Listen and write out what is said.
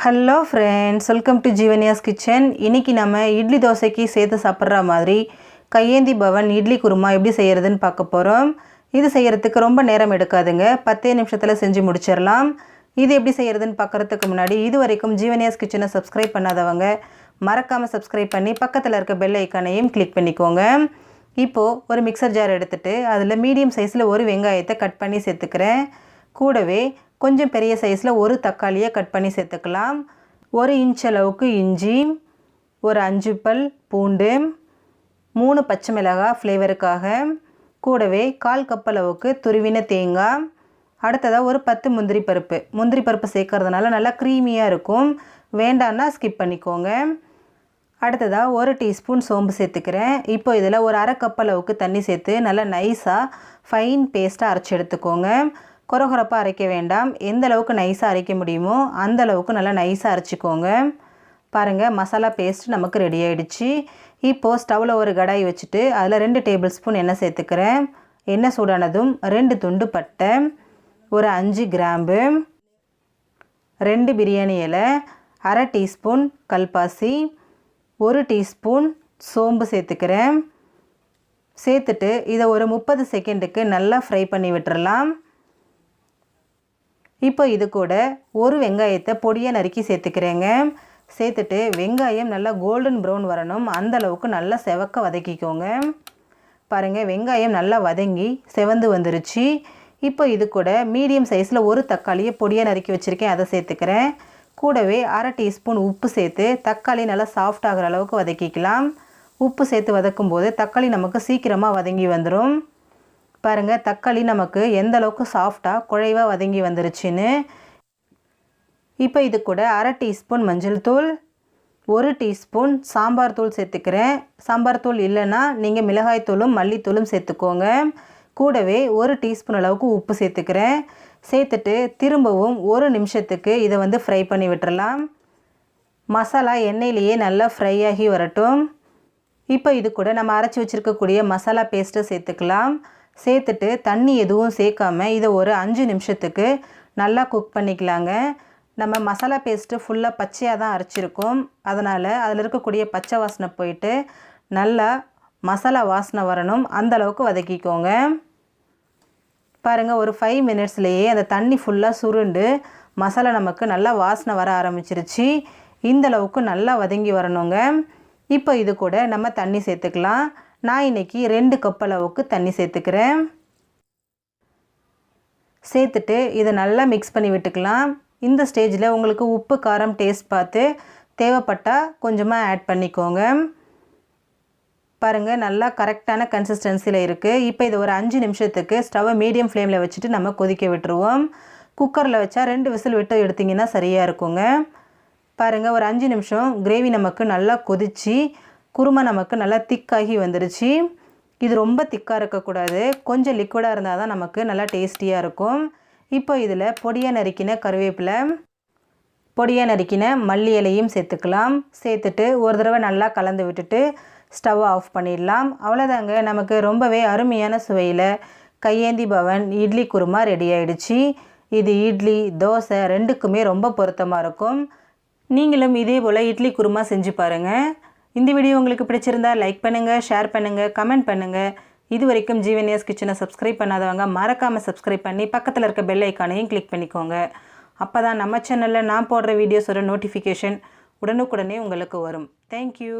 Hello friends, welcome to Jeevanya's kitchen. இன்றைக்கி நம்ம இட்லி தோசைக்கு சேர்த்து சாப்பிட்ற மாதிரி கையேந்தி பவன் இட்லி குருமா எப்படி செய்கிறதுன்னு பார்க்க போகிறோம். இது செய்கிறதுக்கு ரொம்ப நேரம் எடுக்காதுங்க, 10 நிமிஷத்தில் செஞ்சு முடிச்சிடலாம். இது எப்படி செய்கிறதுன்னு பார்க்குறதுக்கு முன்னாடி இது வரைக்கும் ஜீவன்யாஸ் கிச்சனை சப்ஸ்கிரைப் பண்ணாதவங்க மறக்காமல் சப்ஸ்கிரைப் பண்ணி பக்கத்தில் இருக்க பெல் ஐக்கானையும் கிளிக் பண்ணிக்கோங்க. இப்போது ஒரு மிக்சர் ஜார் எடுத்துகிட்டு அதில் மீடியம் சைஸில் ஒரு வெங்காயத்தை கட் பண்ணி சேர்த்துக்கிறேன். கூடவே கொஞ்சம் பெரிய சைஸில் ஒரு தக்காளியை கட் பண்ணி சேர்த்துக்கலாம். 1 இன்ச் அளவுக்கு இஞ்சி, ஒரு 5 பல் பூண்டு, 3 பச்சை மிளகாய் ஃப்ளேவருக்காக, கூடவே 1/4 கப் அளவுக்கு துருவின தேங்காய். அடுத்ததாக ஒரு 10 முந்திரி பருப்பு சேர்க்கறதுனால நல்லா க்ரீமியாக இருக்கும். வேண்டான்னா ஸ்கிப் பண்ணிக்கோங்க. அடுத்ததாக 1 டீஸ்பூன் சோம்பு சேர்த்துக்கிறேன். இப்போ இதில் ஒரு 1/2 கப் அளவுக்கு தண்ணி சேர்த்து நல்லா நைஸாக ஃபைன் பேஸ்ட்டாக அரைச்சி எடுத்துக்கோங்க. கொரகொரப்பாக அரைக்க வேண்டாம், எந்த அளவுக்கு நைஸாக அரைக்க முடியுமோ அந்த அளவுக்கு நல்லா நைஸாக அரைச்சிக்கோங்க. பாருங்கள், மசாலா பேஸ்ட் நமக்கு ரெடி ஆகிடுச்சு. இப்போது ஸ்டவ்வில் ஒரு கடாய் வச்சுட்டு அதில் 2 டேபிள் ஸ்பூன் எண்ணெய் சேர்த்துக்கிறேன். எண்ணெய் சூடானதும் 2 துண்டு பட்டை, ஒரு 5 கிராம்பு, 2 பிரியாணி இலை, 1/2 டீஸ்பூன் கல்பாசி, 1 டீஸ்பூன் சோம்பு சேர்த்துக்கிறேன். சேர்த்துட்டு இதை ஒரு 30 செகண்டுக்கு நல்லா ஃப்ரை பண்ணி விட்டுறலாம். இப்போ இது கூட ஒரு வெங்காயத்தை பொடியாக நறுக்கி சேர்த்துக்கிறேங்க. சேர்த்துட்டு வெங்காயம் நல்லா கோல்டன் ப்ரௌன் வரணும், அந்த அளவுக்கு நல்லா செவக்க வதக்கிக்கோங்க. பாருங்கள், வெங்காயம் நல்லா வதங்கி செவந்து வந்துருச்சு. இப்போ இது கூட மீடியம் சைஸில் ஒரு தக்காளியை பொடியாக நறுக்கி வச்சுருக்கேன், அதை சேர்த்துக்கிறேன். கூடவே 1/2 டீஸ்பூன் உப்பு சேர்த்து தக்காளி நல்லா சாஃப்ட் ஆகிற அளவுக்கு வதக்கிக்கலாம். உப்பு சேர்த்து வதக்கும் போது தக்காளி நமக்கு சீக்கிரமாக வதங்கி வந்துடும். பாருங்கள், தக்காளி நமக்கு எந்த அளவுக்கு சாஃப்டாக குழைவாக வதங்கி வந்துருச்சுன்னு. இப்போ இது கூட 1/2 டீஸ்பூன் மஞ்சள் தூள், 1 டீஸ்பூன் சாம்பார் தூள் சேர்த்துக்கிறேன். சாம்பார் தூள் இல்லைன்னா நீங்கள் மிளகாய் தூளும் மல்லித்தூளும் சேர்த்துக்கோங்க. கூடவே 1 டீஸ்பூன் அளவுக்கு உப்பு சேர்த்துக்கிறேன். சேர்த்துட்டு திரும்பவும் 1 நிமிஷத்துக்கு இதை ஃப்ரை பண்ணி விட்டுறலாம். மசாலா எண்ணெயிலேயே நல்லா ஃப்ரை ஆகி வரட்டும். இப்போ இது கூட நம்ம அரைச்சி வச்சுருக்கக்கூடிய மசாலா பேஸ்ட்டை சேர்த்துக்கலாம். சேர்த்துட்டு தண்ணி எதுவும் சேர்க்காமல் இதை ஒரு 5 நிமிஷத்துக்கு நல்லா குக் பண்ணிக்கலாங்க. நம்ம மசாலா பேஸ்ட்டு ஃபுல்லாக பச்சையாக தான் அரைச்சிருக்கோம், அதனால் அதில் இருக்கக்கூடிய பச்சை வாசனை போயிட்டு நல்லா மசாலா வாசனை வரணும், அந்த அளவுக்கு வதக்கிக்கோங்க. பாருங்கள், ஒரு 5 மினிட்ஸ்லேயே அந்த தண்ணி ஃபுல்லாக சுருண்டு மசாலா நமக்கு நல்லா வாசனை வர ஆரம்பிச்சிருச்சு. இந்த அளவுக்கு நல்லா வதங்கி வரணுங்க. இப்போ இது கூட நம்ம தண்ணி சேர்த்துக்கலாம். நான் இன்றைக்கி 2 கப் அளவுக்கு தண்ணி சேர்த்துக்கிறேன். சேர்த்துட்டு இதை நல்லா மிக்ஸ் பண்ணி விட்டுக்கலாம். இந்த ஸ்டேஜில் உங்களுக்கு உப்பு காரம் டேஸ்ட் பார்த்து தேவைப்பட்டால் கொஞ்சமாக ஆட் பண்ணிக்கோங்க. பாருங்கள், நல்லா கரெக்டான கன்சிஸ்டன்சியில் இருக்குது. இப்போ இதை ஒரு 5 நிமிஷத்துக்கு ஸ்டவ்வை மீடியம் ஃப்ளேமில் வச்சுட்டு நம்ம கொதிக்க விட்டுருவோம். குக்கரில் வச்சா 2 விசில் விட்டு எடுத்திங்கன்னா சரியாக இருக்குங்க. பாருங்கள், ஒரு 5 நிமிஷம் கிரேவி நமக்கு நல்லா கொதிச்சு குருமா நமக்கு நல்லா திக்காகி வந்துருச்சு. இது ரொம்ப திக்காக இருக்கக்கூடாது, கொஞ்சம் லிக்விடாக இருந்தால் தான் நமக்கு நல்லா டேஸ்டியாக இருக்கும். இப்போ இதில் பொடியாக நறுக்கின கருவேப்பிலை, பொடியாக நறுக்கின மல்லி இலையும் சேர்த்துக்கலாம். சேர்த்துட்டு ஒரு தடவை நல்லா கலந்து விட்டுட்டு ஸ்டவ் ஆஃப் பண்ணிடலாம். அவ்வளோதாங்க, நமக்கு ரொம்பவே அருமையான சுவையில் கையேந்தி பவன் இட்லி குருமா ரெடி ஆகிடுச்சு. இது இட்லி தோசை ரெண்டுக்குமே ரொம்ப பொருத்தமாக இருக்கும். நீங்களும் இதே போல் இட்லி குருமா செஞ்சு பாருங்கள். இந்த வீடியோ உங்களுக்கு பிடிச்சிருந்தா லைக் பண்ணுங்கள், ஷேர் பண்ணுங்கள், கமெண்ட் பண்ணுங்கள். இது வரைக்கும் ஜீவன்யாஸ் கிச்சனை சப்ஸ்கிரைப் பண்ணாதவங்க மறக்காமல் சப்ஸ்கிரைப் பண்ணி பக்கத்தில் இருக்க பெல் ஐக்கானையும் கிளிக் பண்ணிக்கோங்க. அப்போ தான் நம்ம சேனலில் நான் போடுற வீடியோஸோட நோட்டிஃபிகேஷன் உடனுக்குடனே உங்களுக்கு வரும். தேங்க்யூ.